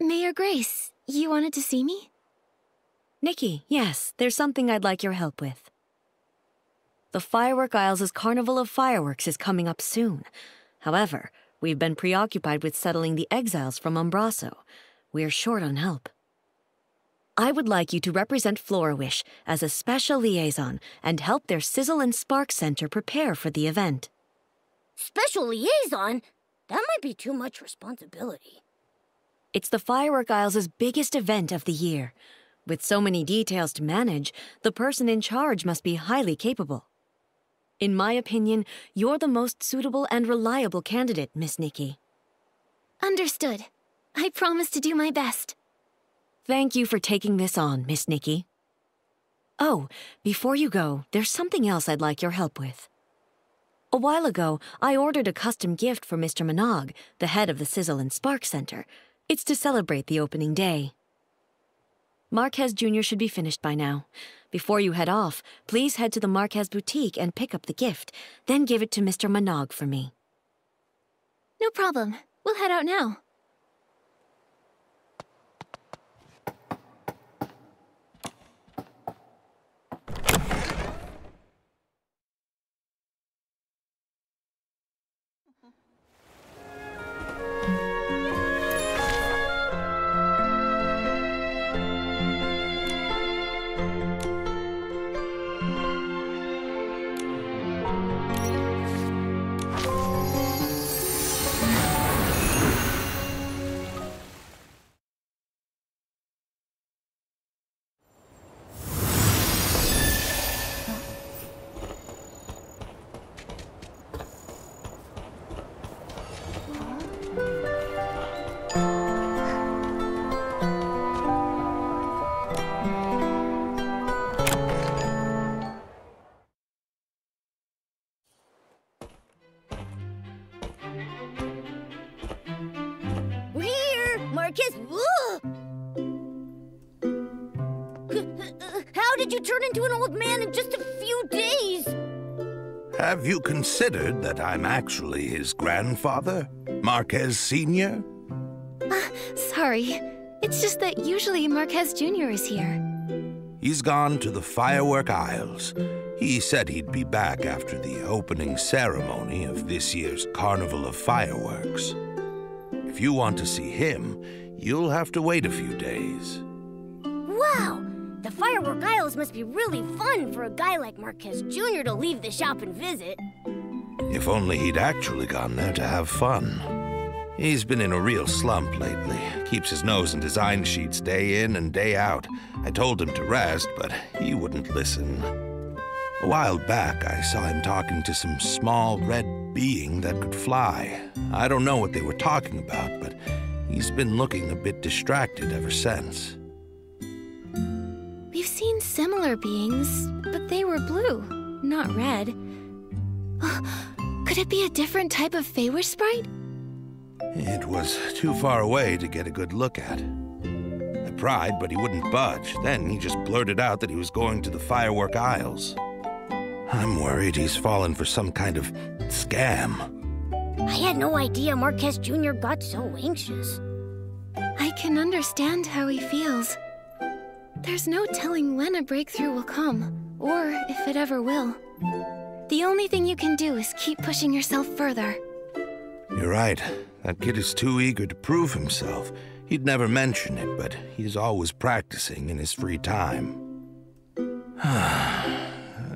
Mayor Grace, you wanted to see me? Nikki, yes, there's something I'd like your help with. The Firework Isles' Carnival of Fireworks is coming up soon. However, we've been preoccupied with settling the exiles from Umbraso. We're short on help. I would like you to represent Florawish as a special liaison and help their Sizzle and Spark Center prepare for the event. Special liaison? That might be too much responsibility. It's the Firework Isles' biggest event of the year. With so many details to manage, the person in charge must be highly capable. In my opinion, you're the most suitable and reliable candidate, Miss Nikki. Understood. I promise to do my best. Thank you for taking this on, Miss Nikki. Oh, before you go, there's something else I'd like your help with. A while ago, I ordered a custom gift for Mr. Minogue, the head of the Sizzle and Spark Center. It's to celebrate the opening day. Marquez Jr. should be finished by now. Before you head off, please head to the Marquez boutique and pick up the gift, then give it to Mr. Minogue for me. No problem. We'll head out now. Marquez, how did you turn into an old man in just a few days? Have you considered that I'm actually his grandfather, Marquez Sr.? Sorry. It's just that usually Marquez Jr. is here. He's gone to the Firework Isles. He said he'd be back after the opening ceremony of this year's Carnival of Fireworks. If you want to see him, you'll have to wait a few days. Wow! The Firework Isles must be really fun for a guy like Marquez Jr. to leave the shop and visit. If only he'd actually gone there to have fun. He's been in a real slump lately. Keeps his nose in design sheets day in and day out. I told him to rest, but he wouldn't listen. A while back, I saw him talking to some small red being that could fly. I don't know what they were talking about, but he's been looking a bit distracted ever since. We've seen similar beings, but they were blue, not red. Could it be a different type of Feywish sprite? It was too far away to get a good look at. I pried, but he wouldn't budge. Then he just blurted out that he was going to the Firework Isles. I'm worried he's fallen for some kind of scam. I had no idea Marquez Jr. got so anxious. I can understand how he feels. There's no telling when a breakthrough will come, or if it ever will. The only thing you can do is keep pushing yourself further. You're right. That kid is too eager to prove himself. He'd never mention it, but he's always practicing in his free time.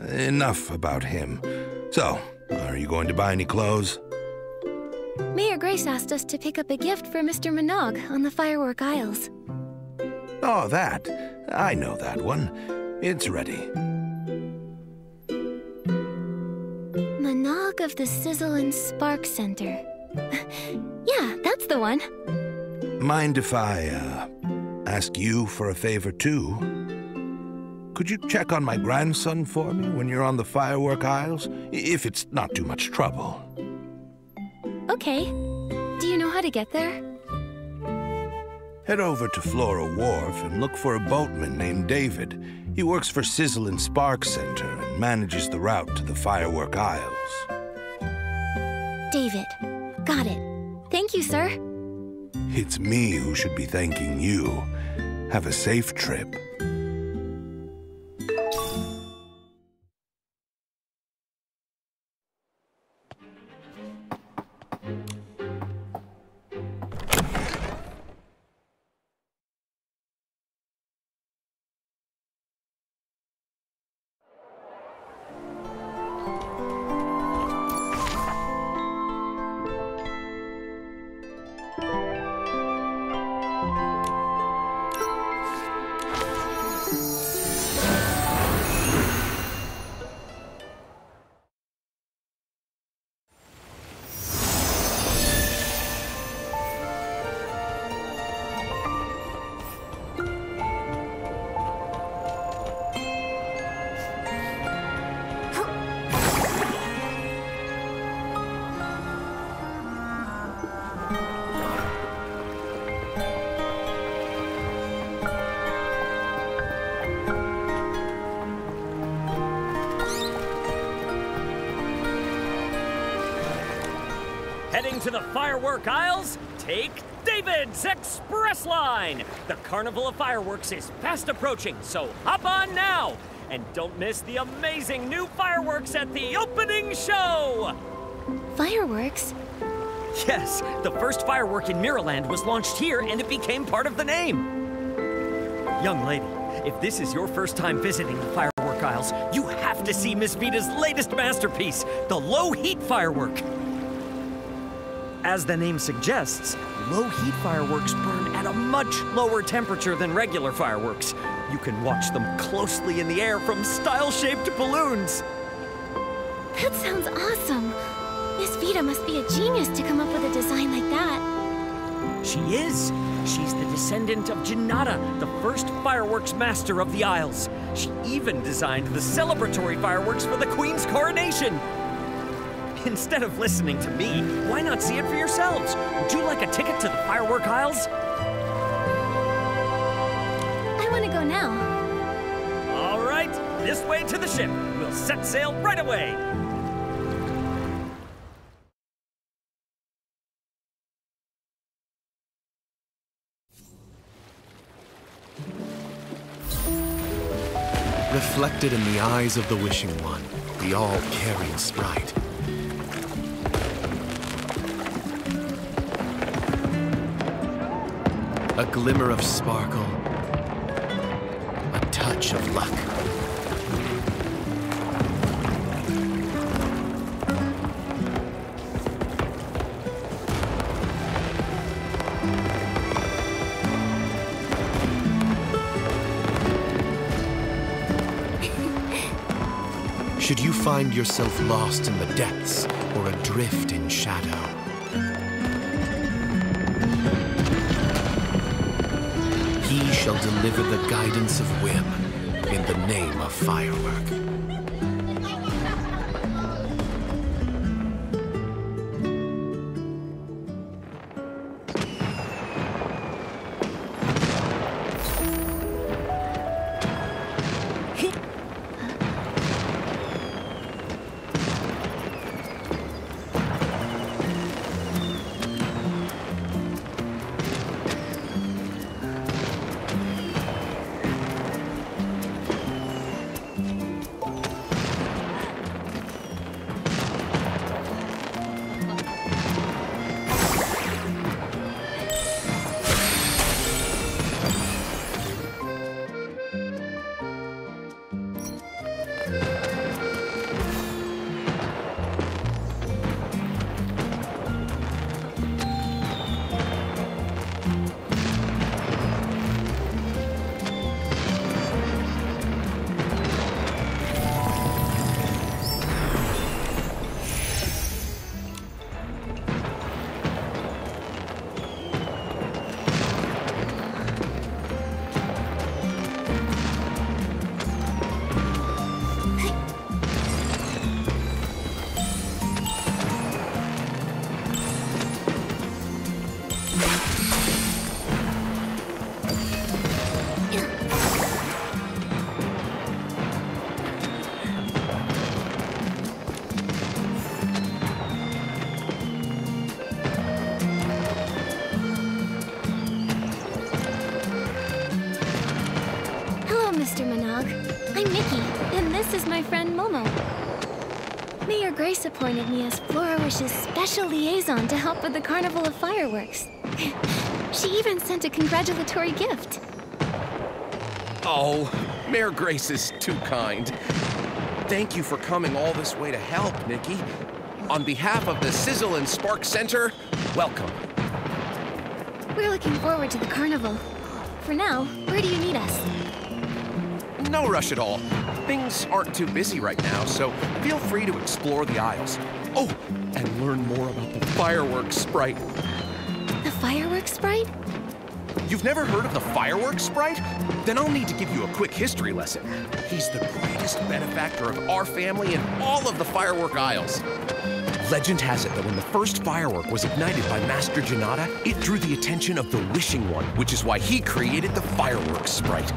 Enough about him. So, are you going to buy any clothes? Mayor Grace asked us to pick up a gift for Mr. Minogue on the Firework Isles. Oh, that. I know that one. It's ready. Minogue of the Sizzle and Spark Center. Yeah, that's the one. Mind if I, ask you for a favor, too? Could you check on my grandson for me when you're on the Firework Isles? If it's not too much trouble. Okay. Do you know how to get there? Head over to Flora Wharf and look for a boatman named David. He works for Sizzle and Spark Center and manages the route to the Firework Isles. David. Got it. Thank you, sir. It's me who should be thanking you. Have a safe trip. Heading to the firework aisles? Take David's Express Line! The Carnival of Fireworks is fast approaching, so hop on now! And don't miss the amazing new fireworks at the opening show! Fireworks? Yes, the first firework in Mirrorland was launched here and it became part of the name. Young lady, if this is your first time visiting the firework aisles, you have to see Miss Vita's latest masterpiece, the low-heat firework. As the name suggests, low-heat fireworks burn at a much lower temperature than regular fireworks. You can watch them closely in the air from style-shaped balloons. That sounds awesome. Miss Vita must be a genius to come up with a design like that. She is. She's the descendant of Janata, the first fireworks master of the Isles. She even designed the celebratory fireworks for the Queen's coronation. Instead of listening to me, why not see it for yourselves? Would you like a ticket to the firework aisles? I want to go now. All right, this way to the ship. We'll set sail right away. Reflected in the eyes of the Wishing One, the all-caring sprite. A glimmer of sparkle, a touch of luck. Should you find yourself lost in the depths or adrift in shadow, he shall deliver the guidance of whim in the name of firework. Mr. Minogue. I'm Mickey, and this is my friend Momo. Mayor Grace appointed me as Flora Wish's special liaison to help with the Carnival of Fireworks. She even sent a congratulatory gift. Oh, Mayor Grace is too kind. Thank you for coming all this way to help, Nikki. On behalf of the Sizzle and Spark Center, welcome. We're looking forward to the carnival. For now, where do you need us? No rush at all. Things aren't too busy right now, so feel free to explore the aisles. Oh, and learn more about the fireworks sprite. The fireworks sprite? You've never heard of the fireworks sprite? Then I'll need to give you a quick history lesson. He's the greatest benefactor of our family in all of the firework aisles. Legend has it that when the first firework was ignited by Master Janata, it drew the attention of the Wishing One, which is why he created the fireworks sprite.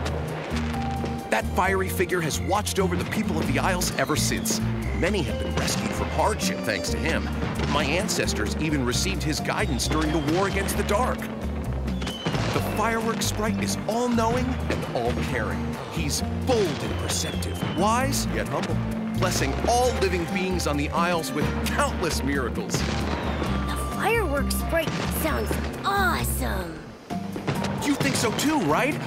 That fiery figure has watched over the people of the Isles ever since. Many have been rescued from hardship thanks to him. My ancestors even received his guidance during the war against the dark. The fireworks sprite is all-knowing and all-caring. He's bold and perceptive, wise yet humble, blessing all living beings on the Isles with countless miracles. The fireworks sprite sounds awesome. You think so too, right?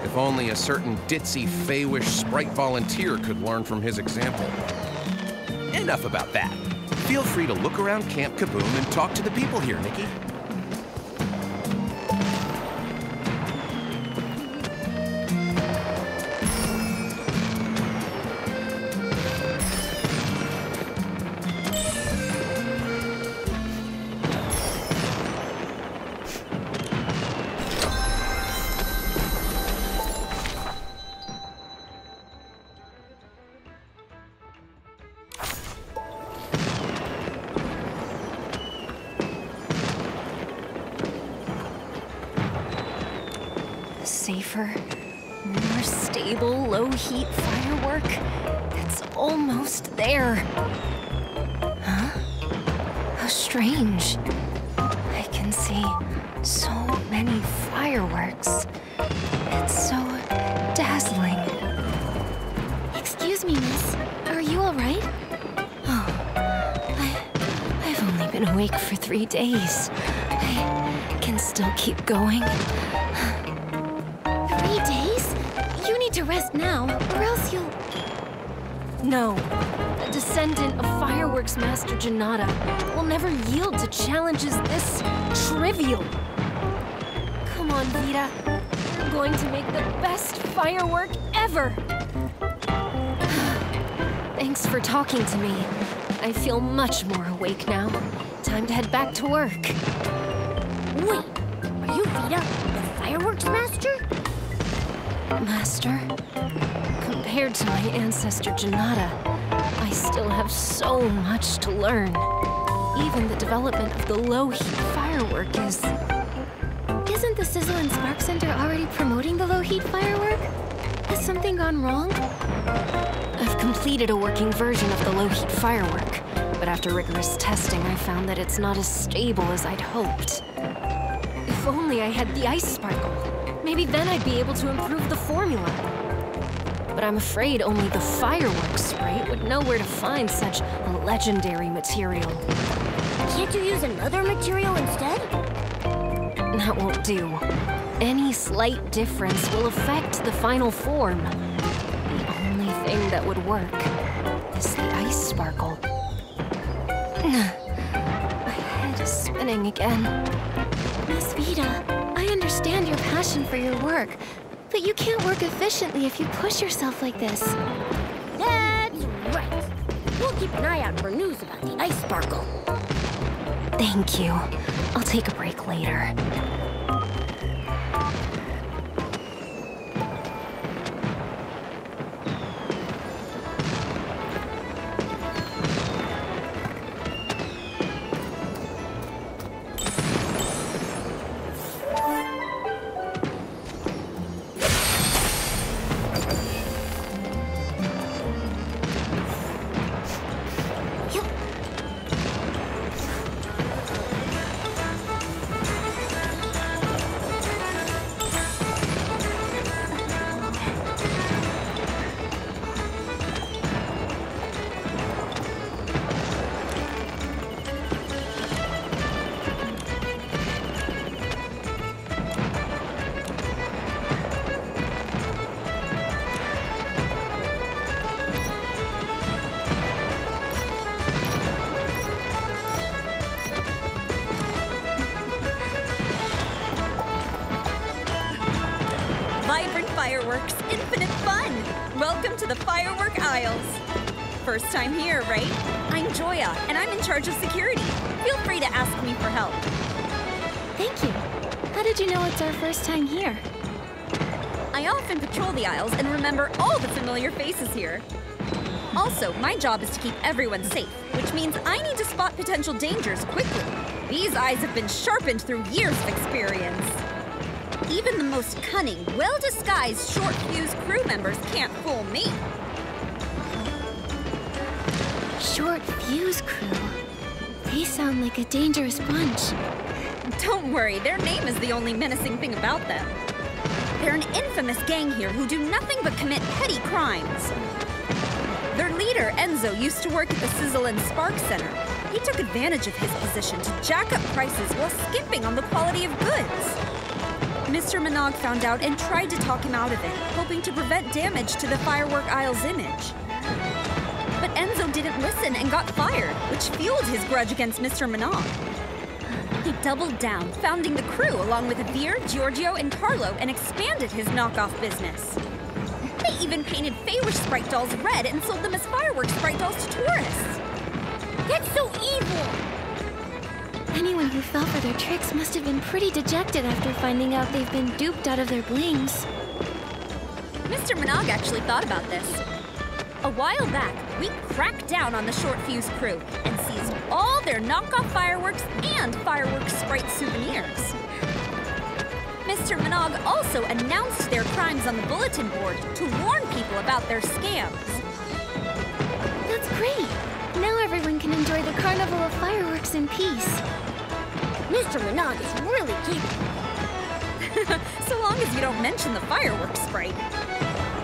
If only a certain ditzy Feywish sprite volunteer could learn from his example. Enough about that. Feel free to look around Camp Kaboom and talk to the people here, Nikki. Safer, more stable, low-heat firework. It's almost there. Huh? How strange. I can see so many fireworks. It's so dazzling. Excuse me, miss. Are you all right? Oh, I've only been awake for 3 days. I can still keep going. 3 days? You need to rest now, or else you'll... No. A descendant of Fireworks Master Janata will never yield to challenges this trivial. Come on, Vita. We're going to make the best firework ever! Thanks for talking to me. I feel much more awake now. Time to head back to work. Wait, are you Vita, the fireworks master? Master? Compared to my ancestor Janata, I still have so much to learn. Even the development of the low-heat firework is... Isn't the Sizzle and Spark Center already promoting the low-heat firework? Has something gone wrong? I've completed a working version of the low-heat firework, but after rigorous testing, I found that it's not as stable as I'd hoped. If only I had the ice sparkle. Maybe then I'd be able to improve the formula. But I'm afraid only the fireworks sprite would know where to find such a legendary material. Can't you use another material instead? That won't do. Any slight difference will affect the final form. The only thing that would work is the ice sparkle. My head is spinning again. Miss Vita, I understand your passion for your work, but you can't work efficiently if you push yourself like this. That's right. We'll keep an eye out for news about the ice sparkle. Thank you. I'll take a break later. fireworks, infinite fun! Welcome to the Firework Isles. First time here, right? I'm Joya, and I'm in charge of security. Feel free to ask me for help. Thank you. How did you know it's our first time here? I often patrol the aisles and remember all the familiar faces here. Also, my job is to keep everyone safe, which means I need to spot potential dangers quickly. These eyes have been sharpened through years of experience. Even the most cunning, well-disguised short-fuse crew members can't fool me. Short fuse crew. They sound like a dangerous bunch. Don't worry, their name is the only menacing thing about them. They're an infamous gang here who do nothing but commit petty crimes. Their leader, Enzo, used to work at the Sizzle and Spark Center. He took advantage of his position to jack up prices while skimping on the quality of goods. Mr. Minogue found out and tried to talk him out of it, hoping to prevent damage to the Firework Isle's image. But Enzo didn't listen and got fired, which fueled his grudge against Mr. Minogue. He doubled down, founding the crew along with Veer, Giorgio, and Carlo, and expanded his knockoff business. They even painted Feywish sprite dolls red and sold them as fireworks sprite dolls to tourists. That's so evil! Anyone who fell for their tricks must have been pretty dejected after finding out they've been duped out of their blings. Mr. Minogue actually thought about this. A while back, we cracked down on the Short Fuse crew and seized all their knockoff fireworks and fireworks sprite souvenirs. Mr. Minogue also announced their crimes on the bulletin board to warn people about their scams. That's great! Now everyone can enjoy the Carnival of Fireworks in peace. Mr. Minogue is really keeping. So long as you don't mention the fireworks sprite.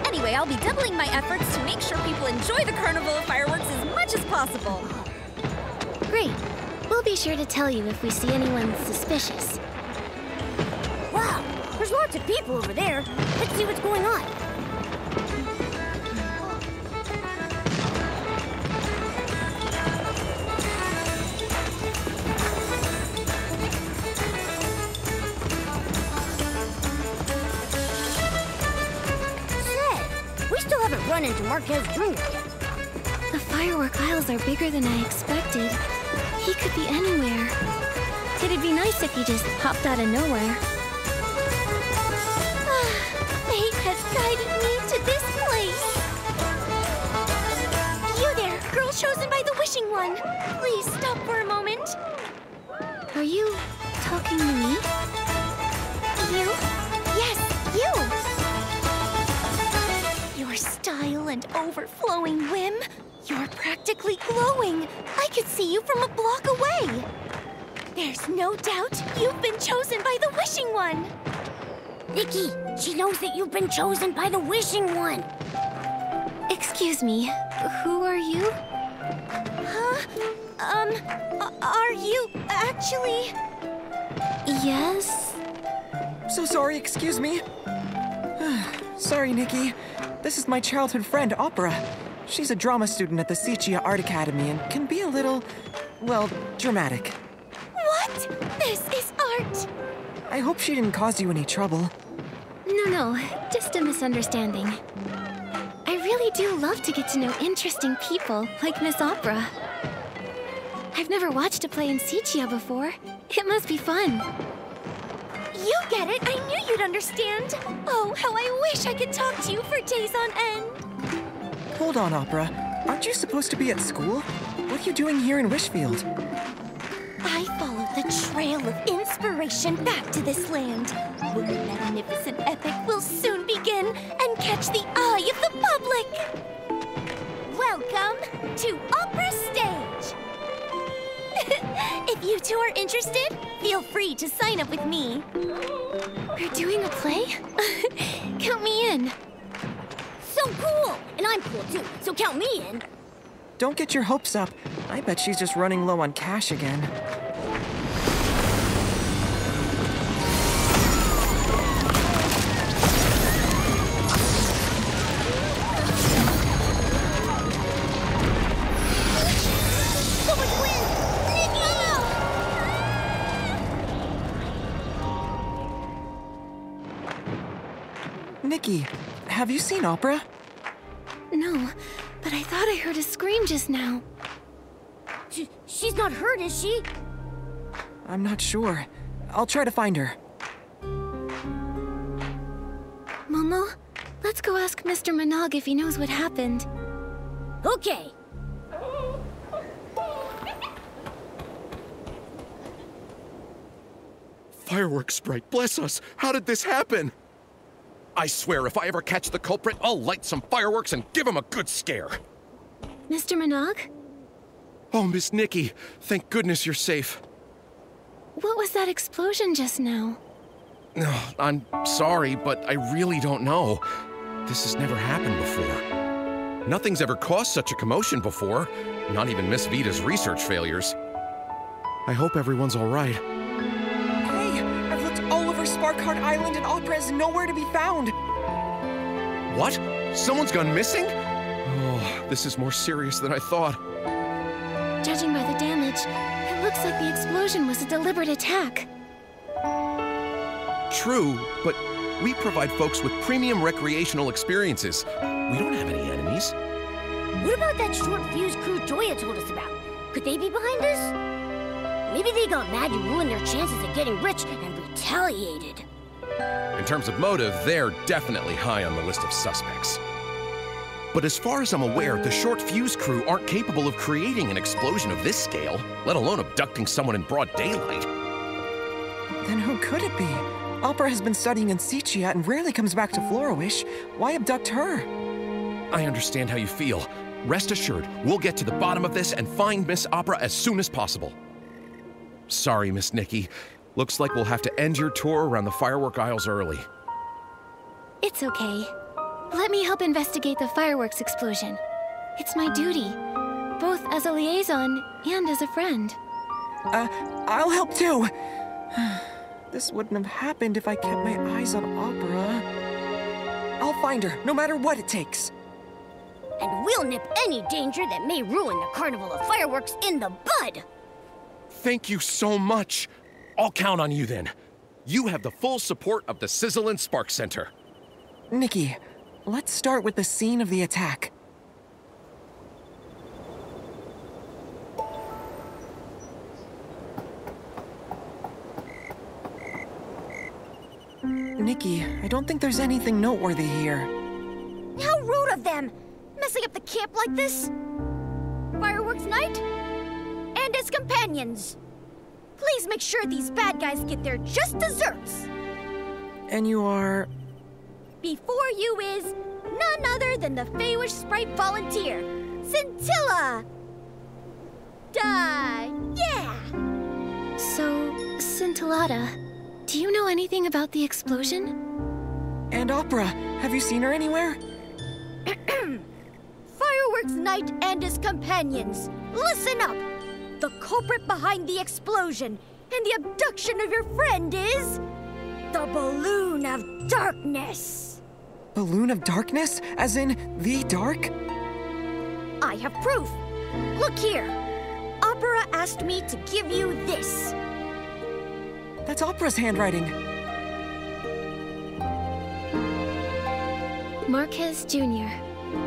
Anyway, I'll be doubling my efforts to make sure people enjoy the Carnival of Fireworks as much as possible. Great. We'll be sure to tell you if we see anyone suspicious. Wow, there's lots of people over there. Let's see what's going on. Run into Marquez Jr. yet. The Firework Isles are bigger than I expected. He could be anywhere. It'd be nice if he just popped out of nowhere. Fate has guided me to this place. You there, girl chosen by the Wishing One. Please stop for a moment. Are you talking to me? You? Yes, you! Style and overflowing whim. You're practically glowing. I could see you from a block away. There's no doubt you've been chosen by the Wishing One. Nikki, she knows that you've been chosen by the Wishing One. Excuse me, who are you? Are you actually... Yes? So sorry, excuse me. Sorry, Nikki. This is my childhood friend, Opera. She's a drama student at the Sichia Art Academy and can be a little, well, dramatic. What? This is art! I hope she didn't cause you any trouble. No, just a misunderstanding. I really do love to get to know interesting people like Miss Opera. I've never watched a play in Sichia before. It must be fun. You get it! I knew you'd understand! Oh, how I wish I could talk to you for days on end! Hold on, Opera. Aren't you supposed to be at school? What are you doing here in Wishfield? I followed the trail of inspiration back to this land, where a magnificent epic will soon begin and catch the eye of the public! Welcome to Opera Stage! If you two are interested, feel free to sign up with me. We're doing a play? Count me in. So cool! And I'm cool too, so count me in. Don't get your hopes up. I bet she's just running low on cash again. Nikki, have you seen Opera? No, but I thought I heard a scream just now. She's not hurt, is she? I'm not sure. I'll try to find her. Momo, let's go ask Mr. Minogue if he knows what happened. Okay. Fireworks Sprite, bless us! How did this happen? I swear, if I ever catch the culprit, I'll light some fireworks and give him a good scare. Mr. Minogue? Oh, Miss Nikki, thank goodness you're safe. What was that explosion just now? I'm sorry, but I really don't know. This has never happened before. Nothing's ever caused such a commotion before, not even Miss Vita's research failures. I hope everyone's all right. Hey, I've looked all over Sparkheart Island and Opera is nowhere to be found. What? Someone's gone missing? Oh, this is more serious than I thought. Judging by the damage, it looks like the explosion was a deliberate attack. True, but we provide folks with premium recreational experiences. We don't have any enemies. What about that short fuse crew Joya told us about? Could they be behind us? Maybe they got mad you ruined their chances of getting rich and retaliated. In terms of motive, they're definitely high on the list of suspects. But as far as I'm aware, the short fuse crew aren't capable of creating an explosion of this scale, let alone abducting someone in broad daylight. Then who could it be? Opera has been studying in Sichia and rarely comes back to Floriwish. Why abduct her? I understand how you feel. Rest assured, we'll get to the bottom of this and find Miss Opera as soon as possible. Sorry, Miss Nikki. Looks like we'll have to end your tour around the firework aisles early. It's okay. Let me help investigate the fireworks explosion. It's my duty, both as a liaison and as a friend. I'll help too. This wouldn't have happened if I kept my eyes on Opera. I'll find her, no matter what it takes. And we'll nip any danger that may ruin the Carnival of Fireworks in the bud! Thank you so much. I'll count on you then. You have the full support of the Sizzle and Spark Center. Nikki, let's start with the scene of the attack. Nikki, I don't think there's anything noteworthy here. How rude of them! Messing up the camp like this! Fireworks night? And its companions! Please make sure these bad guys get their just desserts! And you are... Before you is none other than the Feywish Sprite volunteer, Scintilla! Yeah! So, Scintillata, do you know anything about the explosion? And Opera, have you seen her anywhere? Fireworks Night and his companions, listen up! The culprit behind the explosion and the abduction of your friend is... the Balloon of Darkness! Balloon of Darkness? As in, the dark? I have proof! Look here! Opera asked me to give you this. That's Opera's handwriting. Marquez Jr.,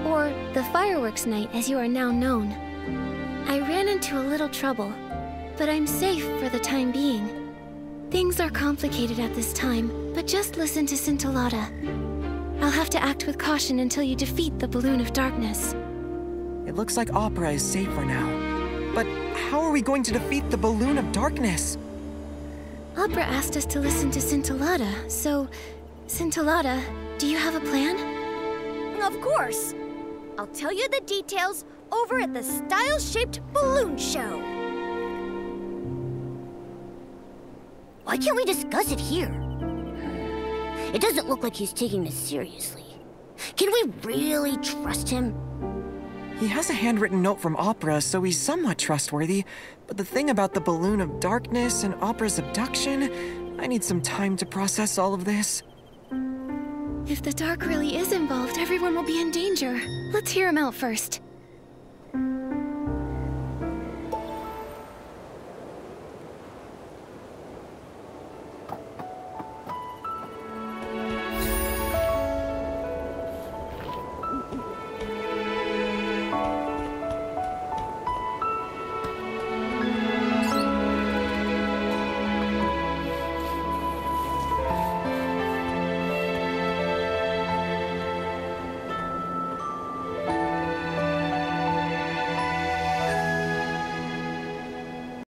or the Fireworks Night as you are now known. I ran into a little trouble, but I'm safe for the time being. Things are complicated at this time, but just listen to Scintillata. I'll have to act with caution until you defeat the Balloon of Darkness. It looks like Opera is safe for now. But how are we going to defeat the Balloon of Darkness? Opera asked us to listen to Scintillata, so... Scintillata, do you have a plan? Of course! I'll tell you the details over at the Style-Shaped Balloon Show. Why can't we discuss it here? It doesn't look like he's taking this seriously. Can we really trust him? He has a handwritten note from Opera, so he's somewhat trustworthy. But the thing about the Balloon of Darkness and Opera's abduction, I need some time to process all of this. If the dark really is involved, everyone will be in danger. Let's hear him out first.